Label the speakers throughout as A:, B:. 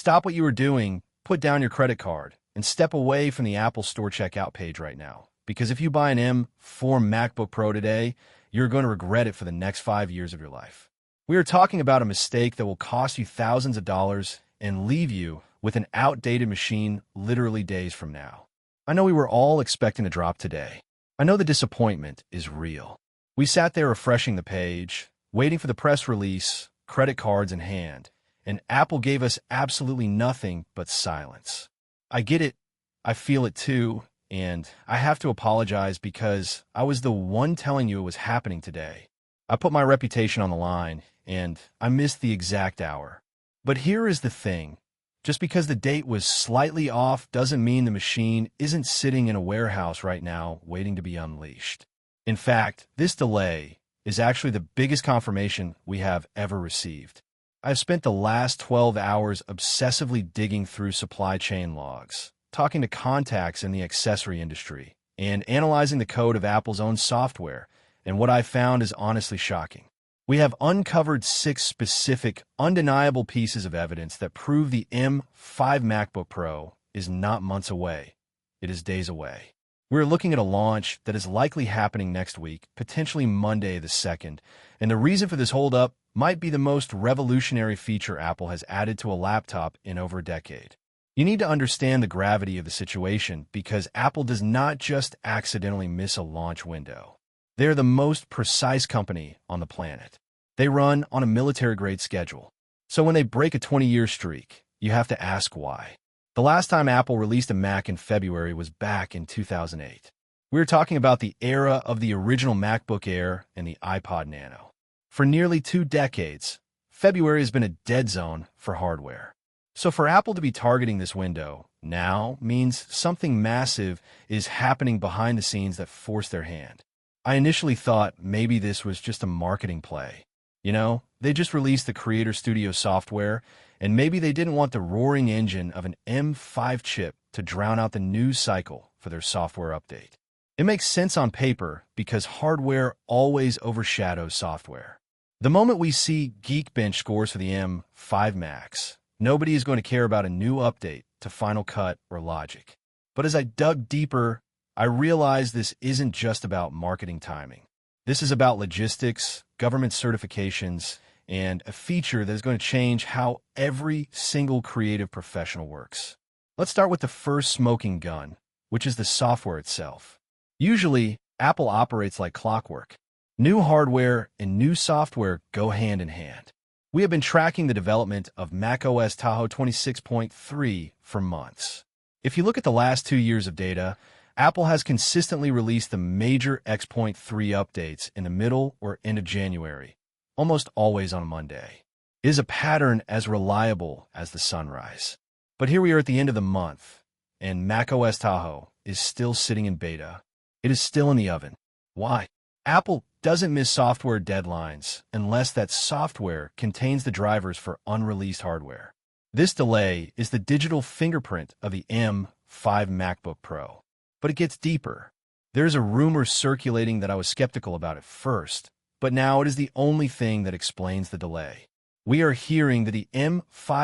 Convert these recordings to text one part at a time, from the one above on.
A: Stop what you were doing, put down your credit card, and step away from the Apple Store checkout page right now. Because if you buy an M4 MacBook Pro today, you're going to regret it for the next 5 years of your life. We are talking about a mistake that will cost you thousands of dollars and leave you with an outdated machine literally days from now. I know we were all expecting a drop today. I know the disappointment is real. We sat there refreshing the page, waiting for the press release, credit cards in hand, and Apple gave us absolutely nothing but silence. I get it. I feel it too. And I have to apologize because I was the one telling you it was happening today. I put my reputation on the line, and I missed the exact hour. But here is the thing. Just because the date was slightly off doesn't mean the machine isn't sitting in a warehouse right now waiting to be unleashed. In fact, this delay is actually the biggest confirmation we have ever received. I've spent the last 12 hours obsessively digging through supply chain logs, talking to contacts in the accessory industry, and analyzing the code of Apple's own software, and what I found is honestly shocking. We have uncovered 6 specific, undeniable pieces of evidence that prove the M5 MacBook Pro is not months away. It is days away. We're looking at a launch that is likely happening next week, potentially Monday the 2nd, and the reason for this holdup might be the most revolutionary feature Apple has added to a laptop in over a decade. You need to understand the gravity of the situation because Apple does not just accidentally miss a launch window. They are the most precise company on the planet. They run on a military-grade schedule. So when they break a 20-year streak, you have to ask why. The last time Apple released a Mac in February was back in 2008. We're talking about the era of the original MacBook Air and the iPod Nano. For nearly 2 decades, February has been a dead zone for hardware. So for Apple to be targeting this window now means something massive is happening behind the scenes that forced their hand. I initially thought maybe this was just a marketing play. You know, they just released the Creator Studio software, and maybe they didn't want the roaring engine of an M5 chip to drown out the news cycle for their software update. It makes sense on paper because hardware always overshadows software. The moment we see Geekbench scores for the M5 Max, nobody is going to care about a new update to Final Cut or Logic. But as I dug deeper, I realized this isn't just about marketing timing. This is about logistics, government certifications, and a feature that is going to change how every single creative professional works. Let's start with the first smoking gun, which is the software itself. Usually, Apple operates like clockwork. New hardware and new software go hand in hand. We have been tracking the development of macOS Tahoe 26.3 for months. If you look at the last 2 years of data, Apple has consistently released the major X.3 updates in the middle or end of January, almost always on a Monday. It is a pattern as reliable as the sunrise. But here we are at the end of the month, and macOS Tahoe is still sitting in beta. It is still in the oven. Why? Apple doesn't miss software deadlines unless that software contains the drivers for unreleased hardware. This delay is the digital fingerprint of the M5 MacBook Pro. But it gets deeper. There's a rumor circulating that I was skeptical about at first, but now it is the only thing that explains the delay. We are hearing that the M5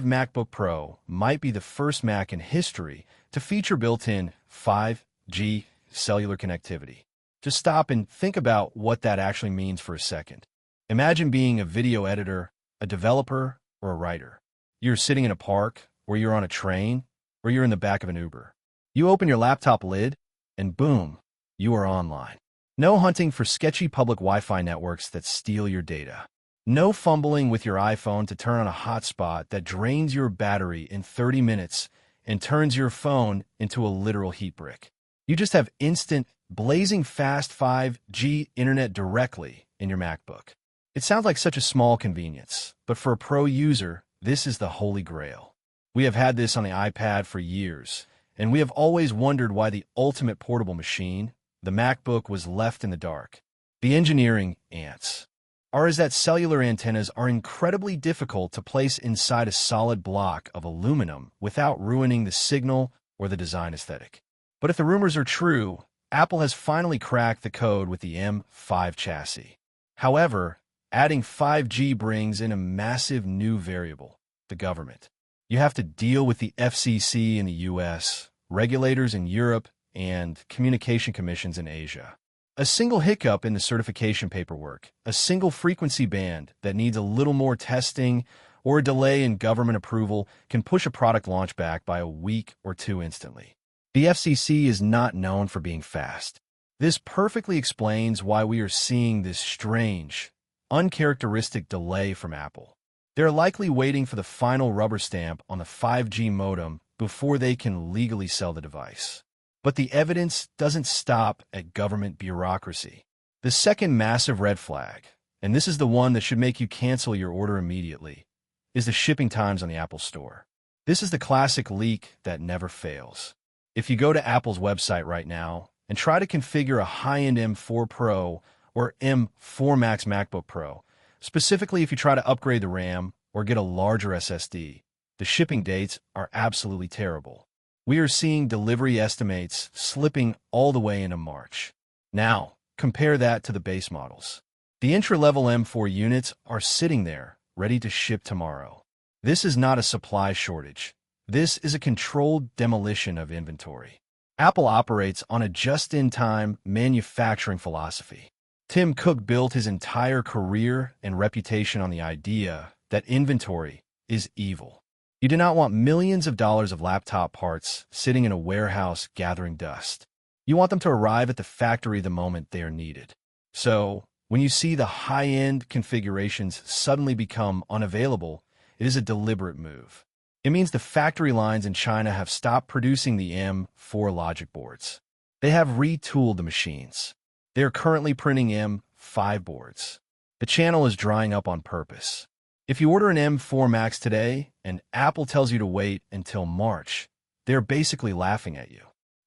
A: MacBook Pro might be the first Mac in history to feature built-in 5G cellular connectivity. Just stop and think about what that actually means for a second. Imagine being a video editor, a developer, or a writer. You're sitting in a park, or you're on a train, or you're in the back of an Uber. You open your laptop lid, and boom, you are online. No hunting for sketchy public Wi-Fi networks that steal your data. No fumbling with your iPhone to turn on a hotspot that drains your battery in 30 minutes and turns your phone into a literal heat brick. You just have instant, blazing fast 5G internet directly in your MacBook. It sounds like such a small convenience, but for a pro user, this is the holy grail. We have had this on the iPad for years, and we have always wondered why the ultimate portable machine, the MacBook, was left in the dark. The engineering ants is that cellular antennas are incredibly difficult to place inside a solid block of aluminum without ruining the signal or the design aesthetic. But if the rumors are true, Apple has finally cracked the code with the M5 chassis. However, adding 5G brings in a massive new variable: the government. You have to deal with the FCC in the US, regulators in Europe, and communication commissions in Asia. A single hiccup in the certification paperwork, a single frequency band that needs a little more testing, or a delay in government approval can push a product launch back by a week or two instantly. The FCC is not known for being fast. This perfectly explains why we are seeing this strange, uncharacteristic delay from Apple. They're likely waiting for the final rubber stamp on the 5G modem before they can legally sell the device. But the evidence doesn't stop at government bureaucracy. The second massive red flag, and this is the one that should make you cancel your order immediately, is the shipping times on the Apple Store. This is the classic leak that never fails. If you go to Apple's website right now and try to configure a high-end M4 Pro or M4 Max MacBook Pro, specifically if you try to upgrade the RAM or get a larger SSD, the shipping dates are absolutely terrible. We are seeing delivery estimates slipping all the way into March. Now, compare that to the base models. The entry-level M4 units are sitting there, ready to ship tomorrow. This is not a supply shortage. This is a controlled demolition of inventory. Apple operates on a just-in-time manufacturing philosophy. Tim Cook built his entire career and reputation on the idea that inventory is evil. You do not want millions of dollars of laptop parts sitting in a warehouse gathering dust. You want them to arrive at the factory the moment they are needed. So, when you see the high-end configurations suddenly become unavailable, it is a deliberate move. It means the factory lines in China have stopped producing the M4 logic boards. They have retooled the machines. They are currently printing M5 boards. The channel is drying up on purpose. If you order an M4 Max today and Apple tells you to wait until March, they're basically laughing at you.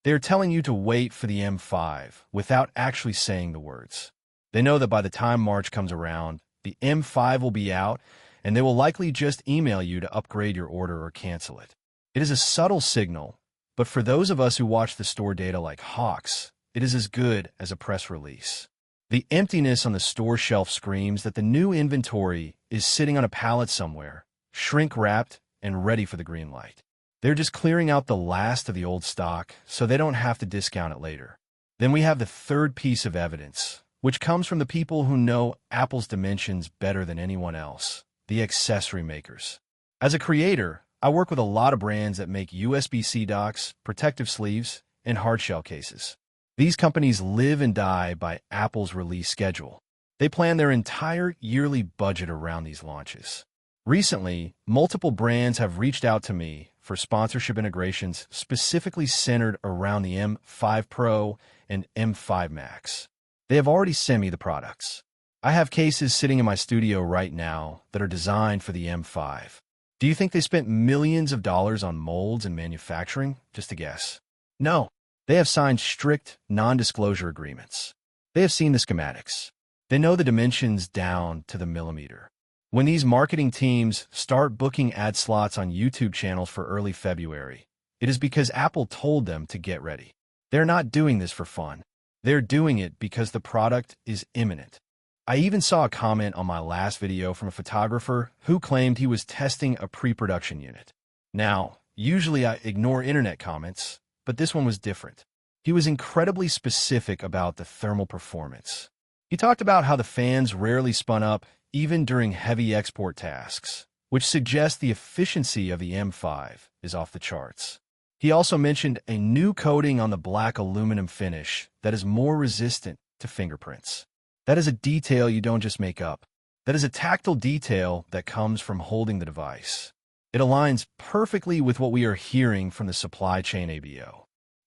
A: They're telling you to wait for the M5 without actually saying the words. They know that by the time March comes around, the M5 will be out, and they will likely just email you to upgrade your order or cancel it. It is a subtle signal, but for those of us who watch the store data like hawks, it is as good as a press release. The emptiness on the store shelf screams that the new inventory is sitting on a pallet somewhere, shrink-wrapped and ready for the green light. They're just clearing out the last of the old stock so they don't have to discount it later. Then we have the third piece of evidence, which comes from the people who know Apple's dimensions better than anyone else, the accessory makers. As a creator, I work with a lot of brands that make USB-C docks, protective sleeves, and hardshell cases. These companies live and die by Apple's release schedule. They plan their entire yearly budget around these launches. Recently, multiple brands have reached out to me for sponsorship integrations specifically centered around the M5 Pro and M5 Max. They have already sent me the products. I have cases sitting in my studio right now that are designed for the M5. Do you think they spent millions of dollars on molds and manufacturing? Just a guess. No. They have signed strict non-disclosure agreements. They have seen the schematics. They know the dimensions down to the millimeter. When these marketing teams start booking ad slots on YouTube channels for early February, it is because Apple told them to get ready. They're not doing this for fun. They're doing it because the product is imminent. I even saw a comment on my last video from a photographer who claimed he was testing a pre-production unit. Now, usually I ignore internet comments, but this one was different. He was incredibly specific about the thermal performance. He talked about how the fans rarely spun up even during heavy export tasks, which suggests the efficiency of the M5 is off the charts. He also mentioned a new coating on the black aluminum finish that is more resistant to fingerprints. That is a detail you don't just make up. That is a tactile detail that comes from holding the device. It aligns perfectly with what we are hearing from the supply chain ABO.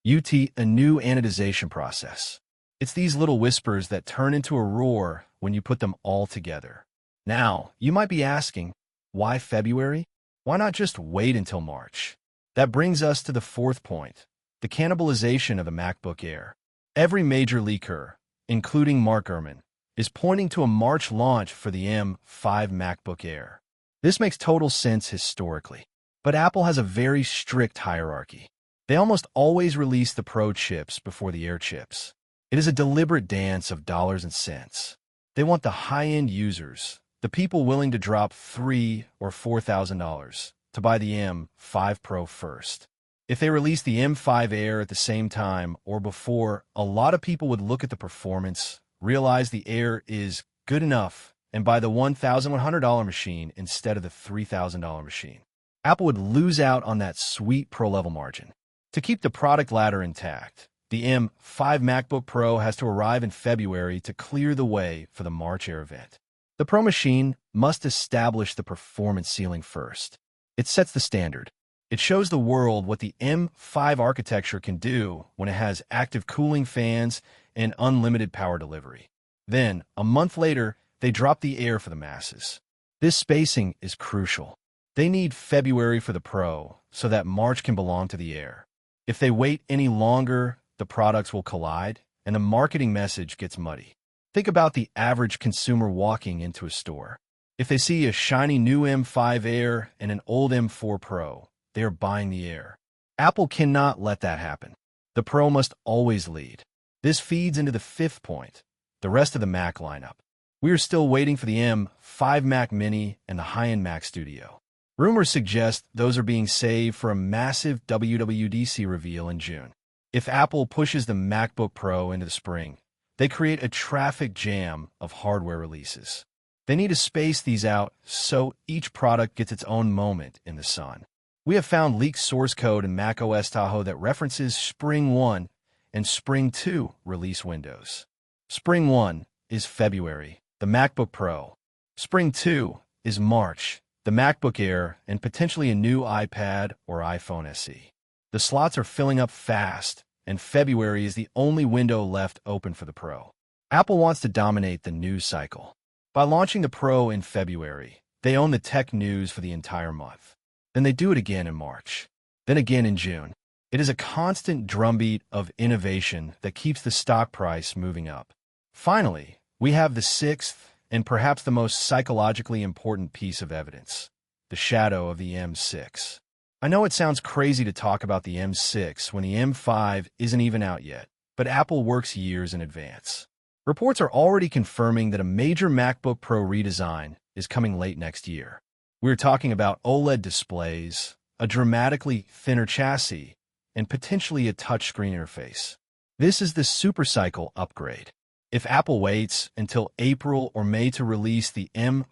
A: A new anodization process. It's these little whispers that turn into a roar when you put them all together. Now, you might be asking, why February? Why not just wait until March? That brings us to the fourth point, the cannibalization of the MacBook Air. Every major leaker, including Mark Gurman, is pointing to a March launch for the M5 MacBook Air. This makes total sense historically, but Apple has a very strict hierarchy. They almost always release the Pro chips before the Air chips. It is a deliberate dance of dollars and cents. They want the high-end users, the people willing to drop $3,000 or $4,000, to buy the M5 Pro first. If they released the M5 Air at the same time or before, a lot of people would look at the performance, realize the Air is good enough, and buy the $1,100 machine instead of the $3,000 machine. Apple would lose out on that sweet pro-level margin. To keep the product ladder intact, the M5 MacBook Pro has to arrive in February to clear the way for the March Air event. The Pro machine must establish the performance ceiling first. It sets the standard. It shows the world what the M5 architecture can do when it has active cooling fans and unlimited power delivery. Then, a month later, they drop the Air for the masses. This spacing is crucial. They need February for the Pro so that March can belong to the Air. If they wait any longer, the products will collide and the marketing message gets muddy. Think about the average consumer walking into a store. If they see a shiny new M5 Air and an old M4 Pro, they are buying the Air. Apple cannot let that happen. The Pro must always lead. This feeds into the fifth point, the rest of the Mac lineup. We are still waiting for the M5 Mac Mini and the high-end Mac Studio. Rumors suggest those are being saved for a massive WWDC reveal in June. If Apple pushes the MacBook Pro into the spring, they create a traffic jam of hardware releases. They need to space these out so each product gets its own moment in the sun. We have found leaked source code in macOS Tahoe that references Spring 1 and Spring 2 release windows. Spring 1 is February, the MacBook Pro. Spring 2 is March, the MacBook Air, and potentially a new iPad or iPhone SE. The slots are filling up fast, and February is the only window left open for the Pro. Apple wants to dominate the news cycle. By launching the Pro in February, they own the tech news for the entire month. Then they do it again in March, then again in June. It is a constant drumbeat of innovation that keeps the stock price moving up. Finally, we have the sixth and perhaps the most psychologically important piece of evidence, the shadow of the M6. I know it sounds crazy to talk about the M6 when the M5 isn't even out yet, but Apple works years in advance. Reports are already confirming that a major MacBook Pro redesign is coming late next year. We're talking about OLED displays, a dramatically thinner chassis, and potentially a touchscreen interface. This is the supercycle upgrade. If Apple waits until April or May to release the M5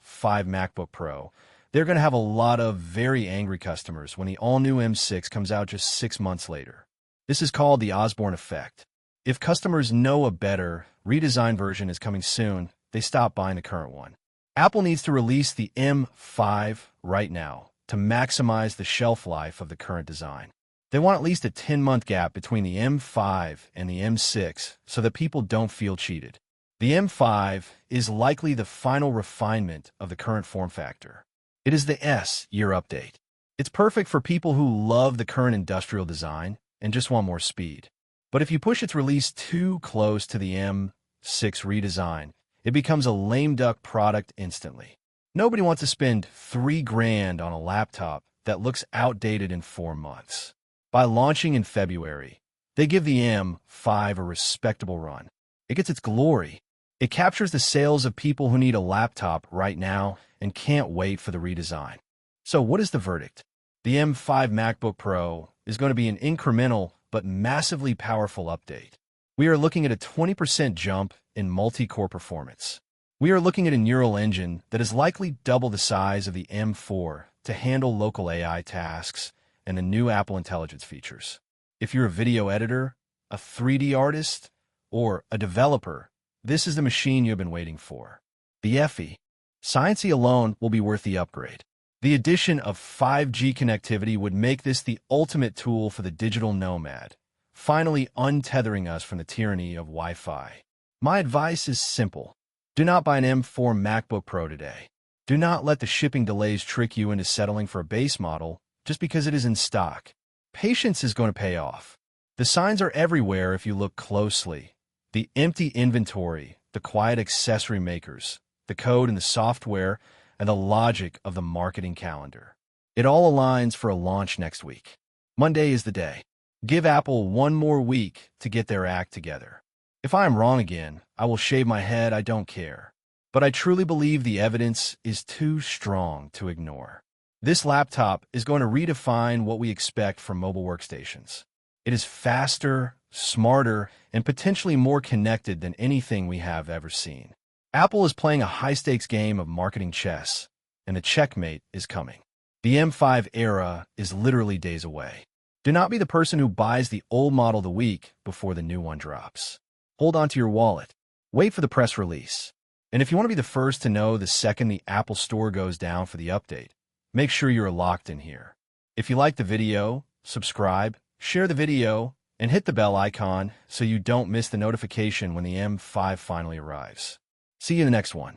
A: MacBook Pro, they're going to have a lot of very angry customers when the all-new M6 comes out just 6 months later. This is called the Osborne effect. If customers know a better, redesigned version is coming soon, they stop buying the current one. Apple needs to release the M5 right now to maximize the shelf life of the current design. They want at least a 10-month gap between the M5 and the M6 so that people don't feel cheated. The M5 is likely the final refinement of the current form factor. It is the S-year update. It's perfect for people who love the current industrial design and just want more speed. But if you push its release too close to the M6 redesign, it becomes a lame duck product instantly. Nobody wants to spend $3,000 on a laptop that looks outdated in 4 months. By launching in February, they give the M5 a respectable run. It gets its glory. It captures the sales of people who need a laptop right now and can't wait for the redesign. So what is the verdict? The M5 MacBook Pro is going to be an incremental but massively powerful update. We are looking at a 20% jump in multi-core performance. We are looking at a neural engine that is likely double the size of the M4 to handle local AI tasks and the new Apple Intelligence features. If you're a video editor, a 3D artist, or a developer, this is the machine you've been waiting for. The FE. Sciencey alone will be worth the upgrade. The addition of 5G connectivity would make this the ultimate tool for the digital nomad, finally untethering us from the tyranny of Wi-Fi. My advice is simple. Do not buy an M4 MacBook Pro today. Do not let the shipping delays trick you into settling for a base model just because it is in stock. Patience is going to pay off. The signs are everywhere if you look closely. The empty inventory, the quiet accessory makers, the code and the software, and the logic of the marketing calendar. It all aligns for a launch next week. Monday is the day. Give Apple one more week to get their act together. If I am wrong again, I will shave my head, I don't care. But I truly believe the evidence is too strong to ignore. This laptop is going to redefine what we expect from mobile workstations. It is faster, smarter, and potentially more connected than anything we have ever seen. Apple is playing a high-stakes game of marketing chess, and the checkmate is coming. The M5 era is literally days away. Do not be the person who buys the old model the week before the new one drops. Hold on to your wallet. Wait for the press release. And if you want to be the first to know the second the Apple Store goes down for the update, make sure you're locked in here. If you liked the video, subscribe, share the video, and hit the bell icon so you don't miss the notification when the M5 finally arrives. See you in the next one.